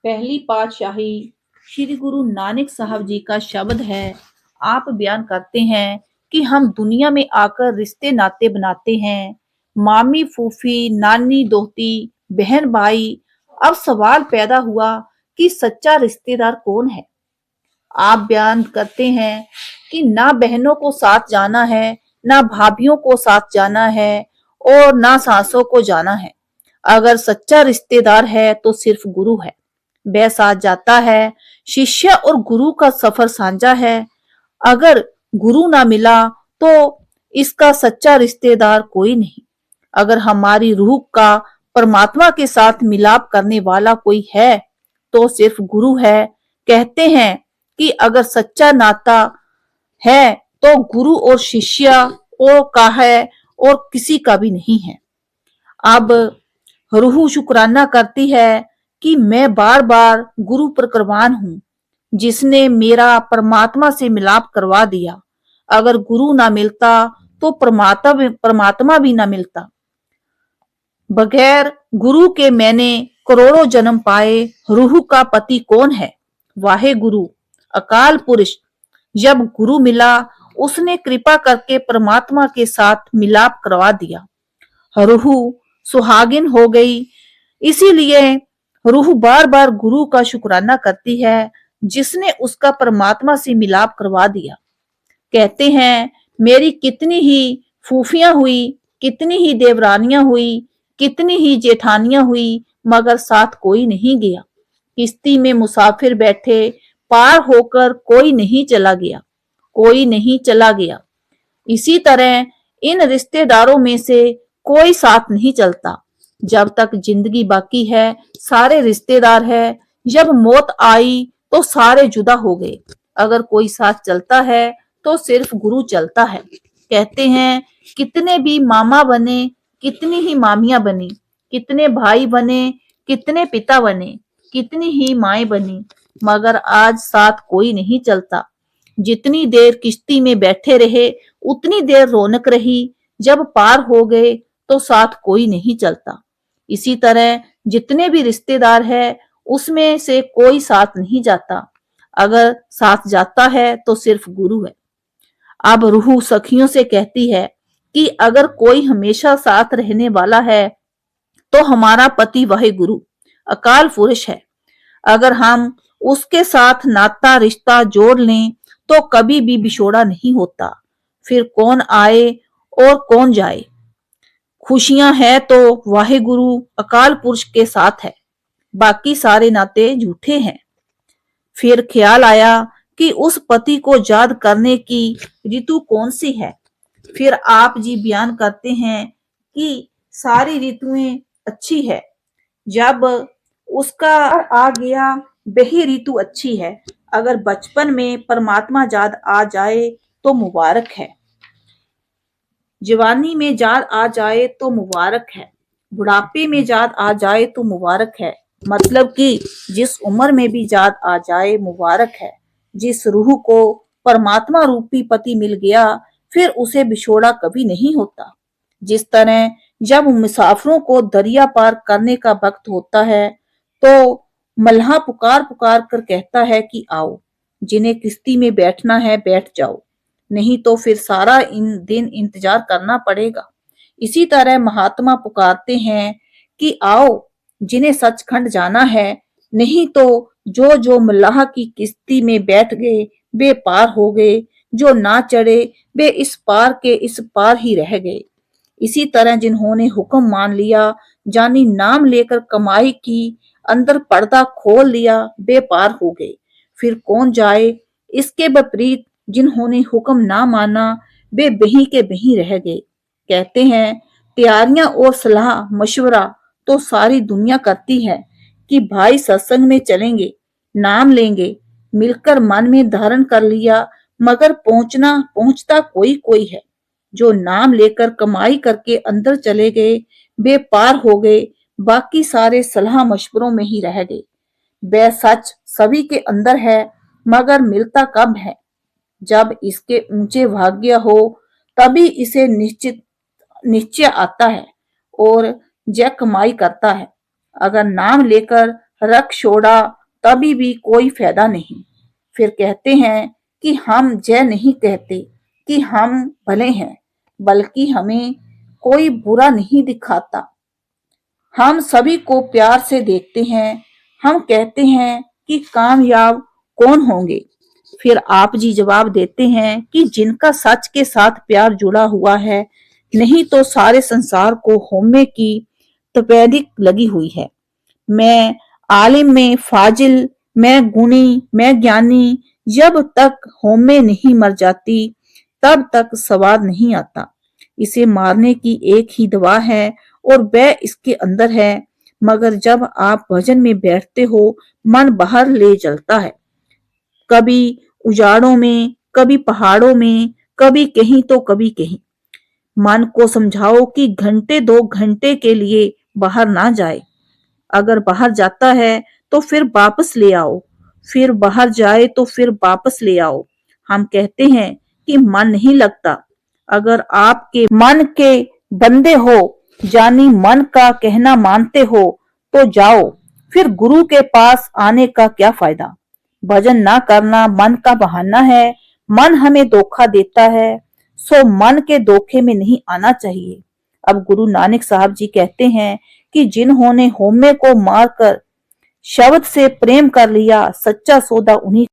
पहली पातशाही श्री गुरु नानक साहब जी का शब्द है। आप बयान करते हैं कि हम दुनिया में आकर रिश्ते नाते बनाते हैं, मामी फूफी, नानी दोती, बहन भाई। अब सवाल पैदा हुआ कि सच्चा रिश्तेदार कौन है। आप बयान करते हैं कि ना बहनों को साथ जाना है, ना भाभीियों को साथ जाना है और ना सासों को जाना है। अगर सच्चा रिश्तेदार है तो सिर्फ गुरु है, वह साथ जाता है। शिष्य और गुरु का सफर साझा है। अगर गुरु ना मिला तो इसका सच्चा रिश्तेदार कोई नहीं। अगर हमारी रूह का परमात्मा के साथ मिलाप करने वाला कोई है तो सिर्फ गुरु है। कहते हैं कि अगर सच्चा नाता है तो गुरु और शिष्य और का है और किसी का भी नहीं है। अब रूह शुक्राना करती है कि मैं बार बार गुरु पर कुर्बान हूँ, जिसने मेरा परमात्मा से मिलाप करवा दिया। अगर गुरु ना मिलता तो परमात्मा भी ना मिलता। बगैर गुरु के मैंने करोड़ों जन्म पाए। रूह का पति कौन है? वाहे गुरु, अकाल पुरुष। जब गुरु मिला उसने कृपा करके परमात्मा के साथ मिलाप करवा दिया। रूह सुहागिन हो गई। इसीलिए रूह बार बार गुरु का शुक्राना करती है, जिसने उसका परमात्मा से मिलाप करवा दिया। कहते हैं मेरी कितनी ही फूफियां हुई, कितनी ही देवरानियां हुई, कितनी ही जेठानियां हुई, मगर साथ कोई नहीं गया। किश्ती में मुसाफिर बैठे, पार होकर कोई नहीं चला गया, कोई नहीं चला गया। इसी तरह इन रिश्तेदारों में से कोई साथ नहीं चलता। जब तक जिंदगी बाकी है सारे रिश्तेदार है, जब मौत आई तो सारे जुदा हो गए। अगर कोई साथ चलता है तो सिर्फ गुरु चलता है। कहते हैं कितने भी मामा बने, कितनी ही मामियां बनी, कितने भाई बने, कितने पिता बने, कितनी ही माएं बनी, मगर आज साथ कोई नहीं चलता। जितनी देर किश्ती में बैठे रहे उतनी देर रौनक रही, जब पार हो गए तो साथ कोई नहीं चलता। इसी तरह जितने भी रिश्तेदार है उसमें से कोई साथ नहीं जाता। अगर साथ जाता है तो सिर्फ गुरु है। अब रूह सखियों से कहती है कि अगर कोई हमेशा साथ रहने वाला है तो हमारा पति वह गुरु अकाल पुरुष है। अगर हम उसके साथ नाता रिश्ता जोड़ लें तो कभी भी बिछोड़ा नहीं होता। फिर कौन आए और कौन जाए। खुशियां है तो वाहे गुरु अकाल पुरुष के साथ है, बाकी सारे नाते झूठे हैं। फिर ख्याल आया कि उस पति को याद करने की ऋतु कौन सी है। फिर आप जी बयान करते हैं कि सारी ऋतुएं अच्छी है, जब उसका आ गया वही ऋतु अच्छी है। अगर बचपन में परमात्मा याद आ जाए तो मुबारक है, जवानी में याद आ जाए तो मुबारक है, बुढ़ापे में याद आ जाए तो मुबारक है। मतलब कि जिस उम्र में भी याद आ जाए मुबारक है। जिस रूह को परमात्मा रूपी पति मिल गया फिर उसे बिछोड़ा कभी नहीं होता। जिस तरह जब मुसाफिरों को दरिया पार करने का वक्त होता है तो मल्लाह पुकार पुकार कर कहता है कि आओ, जिन्हें किश्ती में बैठना है बैठ जाओ, नहीं तो फिर सारा दिन इंतजार करना पड़ेगा। इसी तरह महात्मा पुकारते हैं कि आओ, जिन्हें सचखंड जाना है, नहीं तो जो जो मल्लाह की किश्ती में बैठ गए वे पार हो गए, जो ना चढ़े वे इस पार के इस पार ही रह गए। इसी तरह जिन्होंने हुक्म मान लिया, जानी नाम लेकर कमाई की, अंदर पर्दा खोल लिया, वे पार हो गए। फिर कौन जाए। इसके विपरीत जिन्होंने हुक्म ना माना वे बहीं के बहीं रह गए। कहते हैं तैयारियां और सलाह मशवरा तो सारी दुनिया करती है कि भाई सत्संग में चलेंगे, नाम लेंगे, मिलकर मन में धारण कर लिया, मगर पहुंचता कोई कोई है। जो नाम लेकर कमाई करके अंदर चले गए वे पार हो गए, बाकी सारे सलाह मशवरों में ही रह गए। वह सच सभी के अंदर है, मगर मिलता कब है। जब इसके ऊंचे भाग्य हो तभी इसे निश्चय आता है और जय कमाई करता है। अगर नाम लेकर रख छोड़ा तभी भी कोई फायदा नहीं। फिर कहते हैं कि हम जय नहीं कहते कि हम भले हैं, बल्कि हमें कोई बुरा नहीं दिखाता। हम सभी को प्यार से देखते हैं। हम कहते हैं कि कामयाब कौन होंगे? फिर आप जी जवाब देते हैं कि जिनका सच के साथ प्यार जुड़ा हुआ है, नहीं तो सारे संसार को होमे की तपेदिक लगी हुई है। मैं आलिम में फाजिल, मैं गुणी, मैं ज्ञानी, जब तक होमे नहीं मर जाती तब तक स्वाद नहीं आता। इसे मारने की एक ही दवा है और वह इसके अंदर है, मगर जब आप भजन में बैठते हो मन बाहर ले चलता है, कभी उजाड़ों में, कभी पहाड़ों में, कभी कहीं तो कभी कहीं। मन को समझाओ कि घंटे 2 घंटे के लिए बाहर ना जाए। अगर बाहर जाता है तो फिर वापस ले आओ, फिर बाहर जाए तो फिर वापस ले आओ। हम कहते हैं कि मन नहीं लगता। अगर आपके मन के बंदे हो, जानी मन का कहना मानते हो, तो जाओ, फिर गुरु के पास आने का क्या फायदा? भजन ना करना मन का बहाना है। मन हमें धोखा देता है, सो मन के धोखे में नहीं आना चाहिए। अब गुरु नानक साहब जी कहते हैं कि जिन्होंने होमे को मारकर शब्द से प्रेम कर लिया, सच्चा सौदा उन्हीं